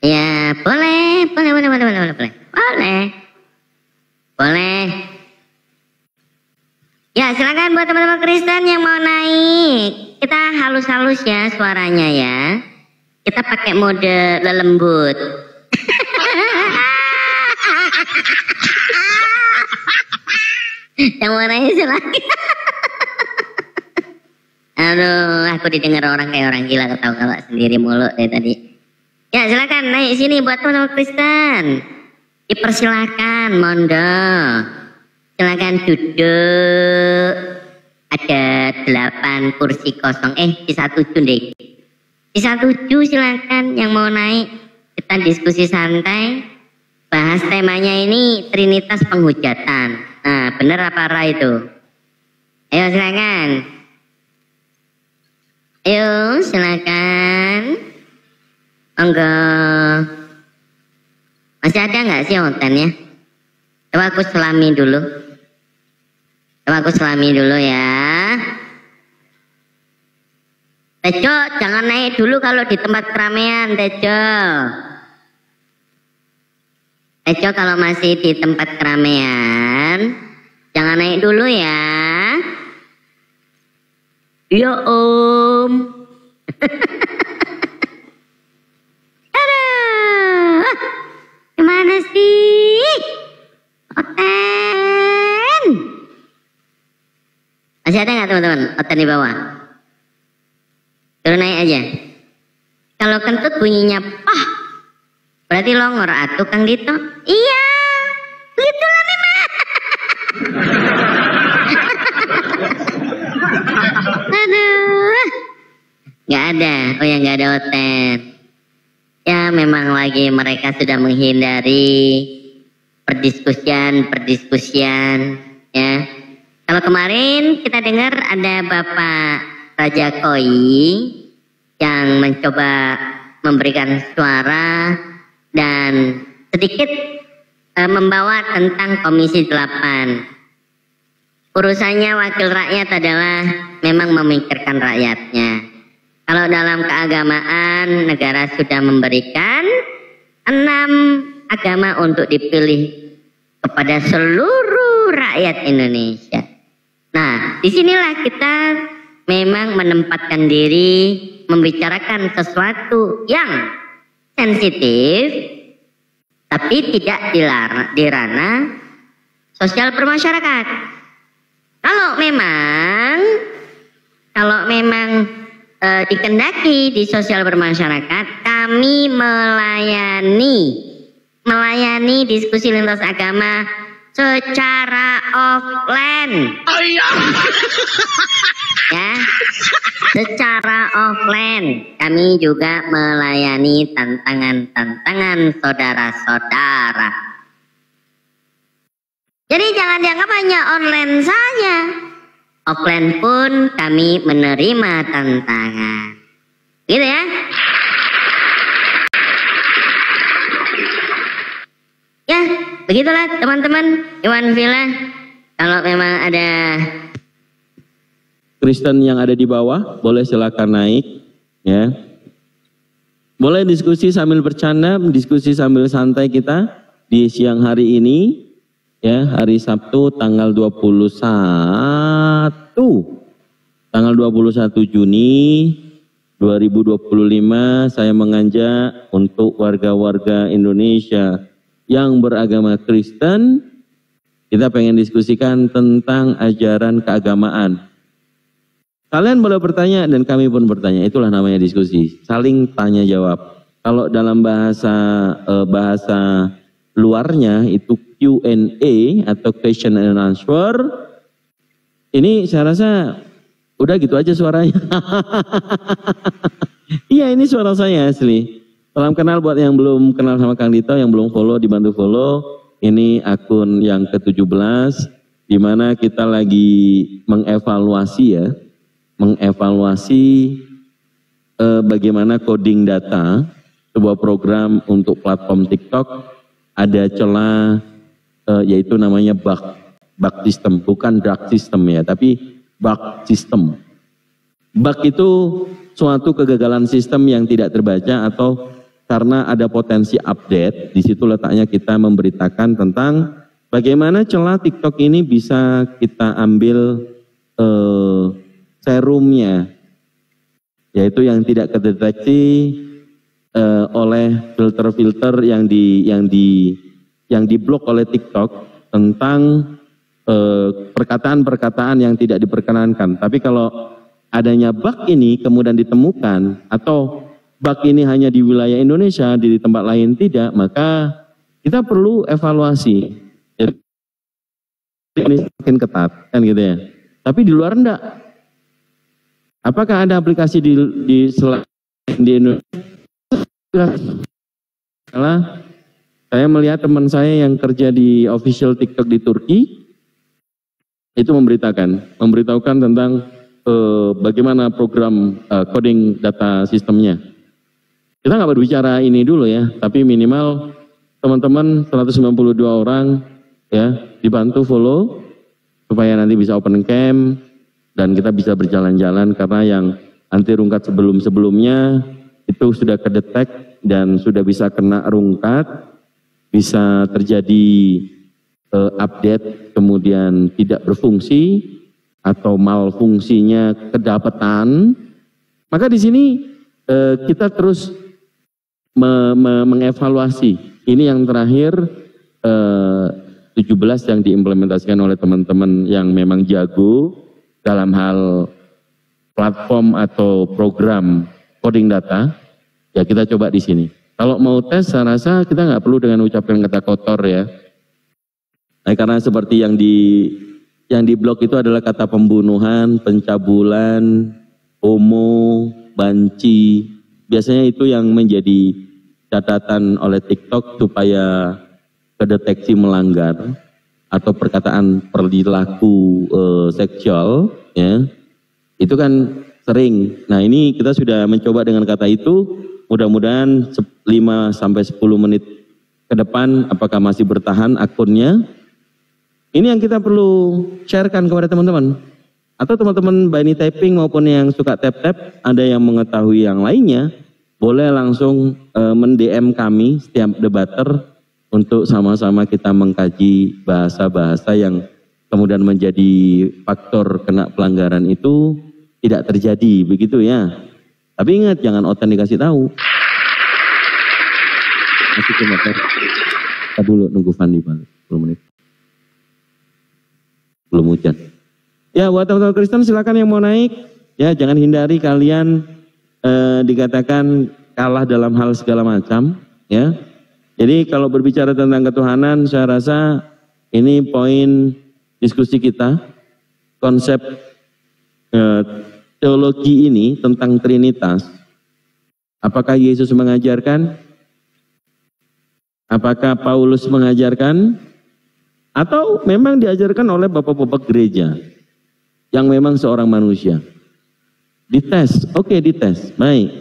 Ya boleh. Ya silakan buat teman-teman Kristen yang mau naik. Kita halus-halus ya suaranya ya. Kita pakai mode lembut. Yang mau naik silakan. Aduh, aku didengar orang kayak orang gila, ketawa-ketawa sendiri mulu dari tadi. Ya silakan naik sini buat teman-teman Kristen. Dipersilakan, mondo. Silakan duduk. Ada 8 kursi kosong. Bisa 7 deh. Bisa 7 silakan yang mau naik. Kita diskusi santai. Bahas temanya ini Trinitas penghujatan. Nah, bener apa Ra itu? Ayo silakan. Ayo silakan. Enggak. Masih ada nggak sih hotelnya? Coba aku selami dulu. Ya. Tejo, jangan naik dulu kalau di tempat keramaian, Tejo. Tejo kalau masih di tempat keramaian, jangan naik dulu ya. Iya Om. Aduh, gimana sih? Oten. Masih ada nggak teman-teman? Oten di bawah. Turun naik aja. Kalau kentut bunyinya pah, berarti longor atuh Kang Dito. Iya, begitulah memang. Aduh, nggak ada. Oh ya nggak ada Oten. Ya memang lagi mereka sudah menghindari perdiskusian ya. Kalau kemarin kita dengar ada Bapak Raja Koi yang mencoba memberikan suara dan sedikit membawa tentang Komisi 8. Urusannya wakil rakyat adalah memang memikirkan rakyatnya. Kalau dalam keagamaan negara sudah memberikan 6 agama untuk dipilih kepada seluruh rakyat Indonesia. Nah, disinilah kita memang menempatkan diri membicarakan sesuatu yang sensitif, tapi tidak di ranah sosial bermasyarakat. Kalau memang dikendaki di sosial bermasyarakat, kami melayani diskusi lintas agama secara offline. Oh iya. Ya, secara offline kami juga melayani tantangan saudara-saudara. Jadi jangan dianggap hanya online saja. Offline pun kami menerima tantangan. Gitu ya. Ya, begitulah teman-teman Iwan Villa. Kalau memang ada Kristen yang ada di bawah, boleh silakan naik, ya. Boleh diskusi sambil bercanda, diskusi sambil santai kita di siang hari ini, ya, hari Sabtu tanggal 21 Juni 2025, saya mengajak untuk warga-warga Indonesia yang beragama Kristen, kita pengen diskusikan tentang ajaran keagamaan. Kalian boleh bertanya dan kami pun bertanya, itulah namanya diskusi, saling tanya jawab. Kalau dalam bahasa luarnya itu Q&A atau question and answer, ini saya rasa udah gitu aja suaranya. Iya, ini suara saya asli. Salam kenal buat yang belum kenal sama Kang Dito, yang belum follow dibantu follow. Ini akun yang ke-17 di mana kita lagi mengevaluasi bagaimana coding data. sebuah program untuk platform TikTok ada celah yaitu namanya bug system, bukan dark system ya, tapi bug system. Bug itu suatu kegagalan sistem yang tidak terbaca atau karena ada potensi update. Di situ letaknya kita memberitakan tentang bagaimana celah TikTok ini bisa kita ambil serumnya, yaitu yang tidak kedeteksi oleh filter-filter yang diblok oleh TikTok tentang perkataan-perkataan yang tidak diperkenankan. Tapi kalau adanya bug ini kemudian ditemukan atau bug ini hanya di wilayah Indonesia, di tempat lain tidak, maka kita perlu evaluasi. Ini semakin ketat kan gitu ya. Tapi di luar enggak. Apakah ada aplikasi di Indonesia? Saya melihat teman saya yang kerja di official TikTok di Turki itu memberitahukan tentang bagaimana program coding data sistemnya. Kita nggak berbicara ini dulu ya, tapi minimal teman-teman 192 orang ya dibantu follow supaya nanti bisa open cam dan kita bisa berjalan-jalan, karena yang anti rungkat sebelum-sebelumnya itu sudah kedetek dan sudah bisa kena rungkat, bisa terjadi update kemudian tidak berfungsi atau malfungsinya kedapatan. Maka di sini kita terus mengevaluasi. Ini yang terakhir 17 yang diimplementasikan oleh teman-teman yang memang jago dalam hal platform atau program coding data. Ya kita coba di sini. Kalau mau tes, saya rasa kita nggak perlu dengan ucapkan kata kotor ya. Nah, karena seperti yang di blog itu adalah kata pembunuhan, pencabulan, homo, banci. Biasanya itu yang menjadi catatan oleh TikTok supaya kedeteksi melanggar atau perkataan perilaku seksual ya. Itu kan sering. Nah, ini kita sudah mencoba dengan kata itu. Mudah-mudahan 5 sampai 10 menit ke depan apakah masih bertahan akunnya. Ini yang kita perlu sharekan kepada teman-teman. Atau teman-teman Bani Typing maupun yang suka tap-tap, ada yang mengetahui yang lainnya, boleh langsung men-DM kami setiap debater untuk sama-sama kita mengkaji bahasa-bahasa yang kemudian menjadi faktor kena pelanggaran itu tidak terjadi, begitu ya. Tapi ingat, jangan oten dikasih tahu. Masih ke motor. Kita dulu nunggu Fandi balik 10 menit. Belum hujan. Ya, buat teman-teman Kristen silakan yang mau naik. Ya, jangan hindari kalian dikatakan kalah dalam hal segala macam. Ya, jadi kalau berbicara tentang ketuhanan, saya rasa ini poin diskusi kita. Konsep teologi ini tentang Trinitas. Apakah Yesus mengajarkan? Apakah Paulus mengajarkan? Atau memang diajarkan oleh bapak-bapak gereja yang memang seorang manusia? Dites, oke dites, baik.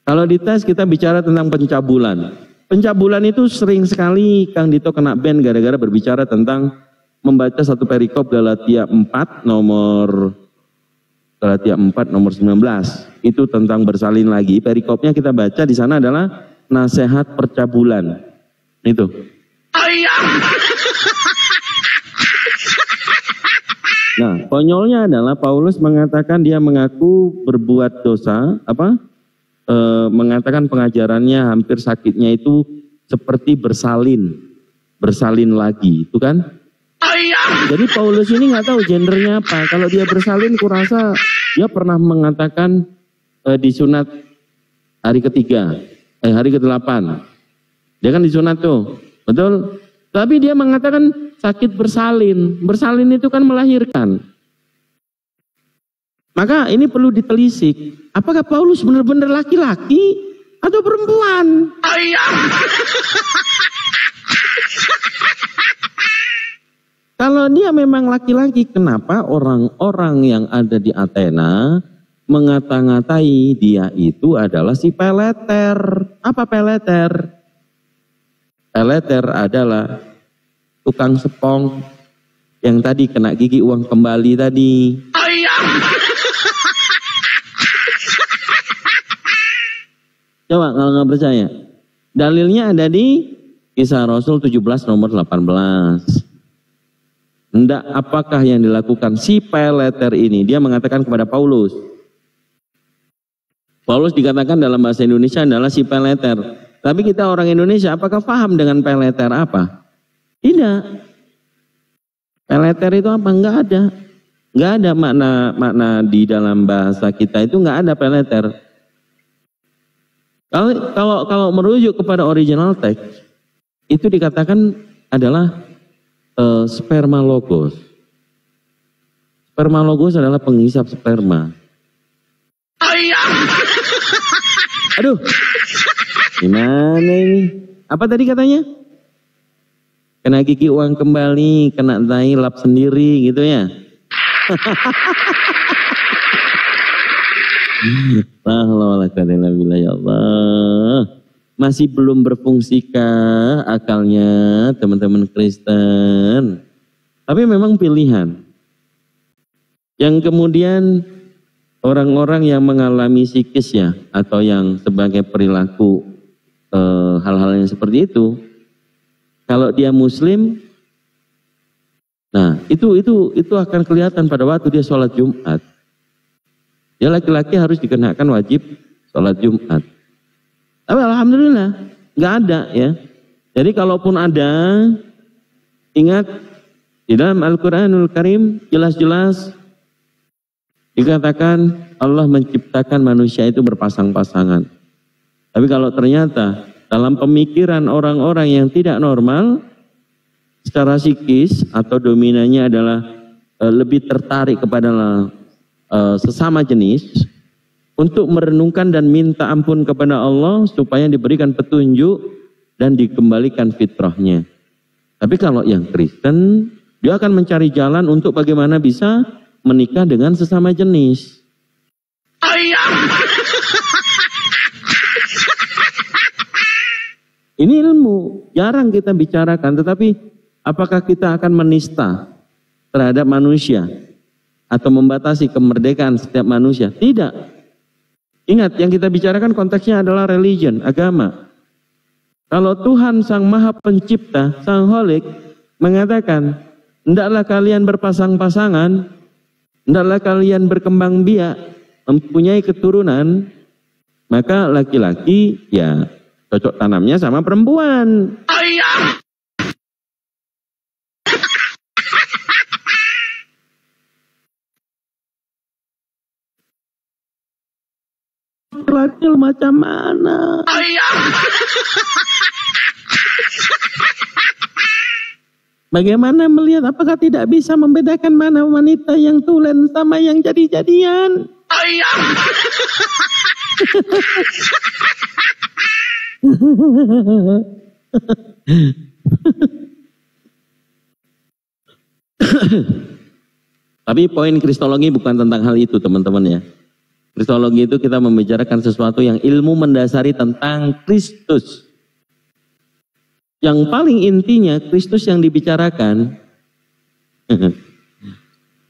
Kalau dites kita bicara tentang pencabulan. Pencabulan itu sering sekali Kang Dito kena ban gara-gara berbicara tentang membaca satu perikop Galatia 4 nomor 19. Itu tentang bersalin lagi. Perikopnya kita baca di sana adalah nasihat percabulan. Itu. Nah, konyolnya adalah Paulus mengatakan dia mengaku berbuat dosa, mengatakan pengajarannya hampir sakitnya itu seperti bersalin lagi, itu kan? Jadi Paulus ini nggak tahu gendernya apa. Kalau dia bersalin, kurasa dia pernah mengatakan disunat hari hari ke-8. Dia kan disunat tuh, betul? Tapi dia mengatakan sakit bersalin. Bersalin itu kan melahirkan. Maka ini perlu ditelisik. Apakah Paulus benar-benar laki-laki atau perempuan? Kalau dia memang laki-laki, kenapa orang-orang yang ada di Athena mengata-ngatai dia itu adalah si peleter. Apa peleter? Peleter adalah tukang sepong yang tadi kena gigi uang kembali tadi. Coba kalau nggak percaya. Dalilnya ada di Kisah Rasul 17 nomor 18. Hendak apakah yang dilakukan si peleter ini? Dia mengatakan kepada Paulus. Paulus dikatakan dalam bahasa Indonesia adalah si peleter. Tapi kita orang Indonesia apakah paham dengan peleter apa? Tidak. Peleter itu apa? Enggak ada. Enggak ada makna di dalam bahasa kita itu enggak ada peleter. Kalau merujuk kepada original text, itu dikatakan adalah spermalogos. Spermalogos adalah penghisap sperma. Aduh, gimana ini? Apa tadi katanya? Kena gigi uang kembali, kena tai lap sendiri gitu ya. Ya Allah. Masih belum berfungsikah akalnya teman-teman Kristen? Tapi memang pilihan. Yang kemudian orang-orang yang mengalami psikis ya, atau yang sebagai perilaku hal-hal yang seperti itu, kalau dia Muslim, nah itu akan kelihatan pada waktu dia sholat Jumat. Dia laki-laki harus dikenakan wajib sholat Jumat. Tapi alhamdulillah nggak ada ya. Jadi kalaupun ada, ingat di dalam Al-Quranul Karim jelas-jelas dikatakan Allah menciptakan manusia itu berpasang-pasangan. Tapi kalau ternyata dalam pemikiran orang-orang yang tidak normal, secara psikis atau dominannya adalah lebih tertarik kepada sesama jenis, untuk merenungkan dan minta ampun kepada Allah supaya diberikan petunjuk dan dikembalikan fitrahnya. Tapi kalau yang Kristen, dia akan mencari jalan untuk bagaimana bisa menikah dengan sesama jenis. Ini ilmu, jarang kita bicarakan, tetapi apakah kita akan menista terhadap manusia atau membatasi kemerdekaan setiap manusia? Tidak. Ingat, yang kita bicarakan konteksnya adalah religion, agama. Kalau Tuhan Sang Maha Pencipta, Sang Holik, mengatakan, hendaklah kalian berpasang-pasangan, hendaklah kalian berkembang biak, mempunyai keturunan, maka laki-laki ya cocok tanamnya sama perempuan. Laki macam mana? Bagaimana melihat, apakah tidak bisa membedakan mana wanita yang tulen sama yang jadi-jadian? Tapi poin kristologi bukan tentang hal itu teman-teman ya. Kristologi itu kita membicarakan sesuatu yang ilmu mendasari tentang Kristus. Yang paling intinya Kristus yang dibicarakan.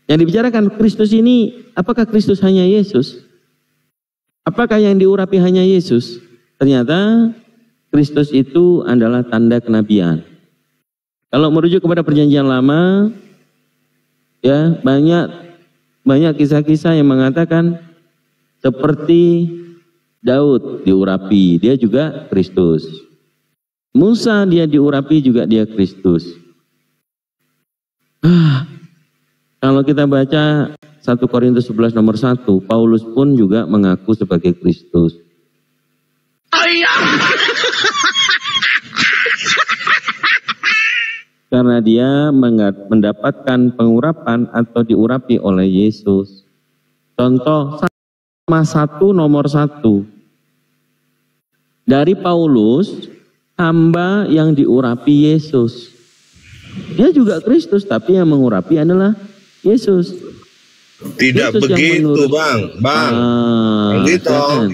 Yang dibicarakan Kristus ini, apakah Kristus hanya Yesus? Apakah yang diurapi hanya Yesus? Ternyata Kristus itu adalah tanda kenabian. Kalau merujuk kepada perjanjian lama, ya banyak kisah-kisah yang mengatakan seperti Daud diurapi, dia juga Kristus. Musa dia diurapi juga dia Kristus. Kalau kita baca 1 Korintus 11 nomor 1, Paulus pun juga mengaku sebagai Kristus. Karena dia mendapatkan pengurapan atau diurapi oleh Yesus. Contoh Roma 1 nomor 1. Dari Paulus, hamba yang diurapi Yesus. Dia juga Kristus, tapi yang mengurapi adalah Yesus. Tidak Yesus begitu, yang Bang Gito.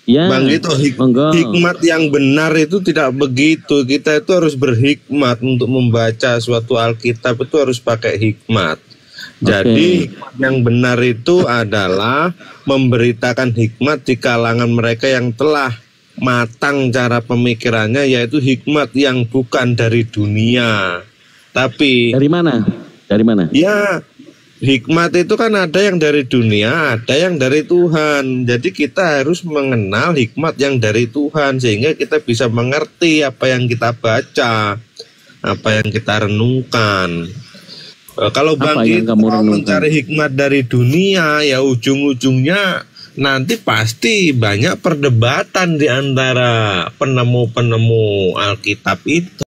Ya, Bang Gito, hikmat yang benar itu tidak begitu. Kita itu harus berhikmat untuk membaca suatu Alkitab, itu harus pakai hikmat. Jadi hikmat yang benar itu adalah memberitakan hikmat di kalangan mereka yang telah matang cara pemikirannya, yaitu hikmat yang bukan dari dunia. Tapi dari mana? Dari mana? Ya, hikmat itu kan ada yang dari dunia, ada yang dari Tuhan. Jadi kita harus mengenal hikmat yang dari Tuhan sehingga kita bisa mengerti apa yang kita baca, apa yang kita renungkan. Kalau Bang Gito mencari hikmat dari dunia, ya ujung-ujungnya nanti pasti banyak perdebatan di antara penemu-penemu Alkitab itu.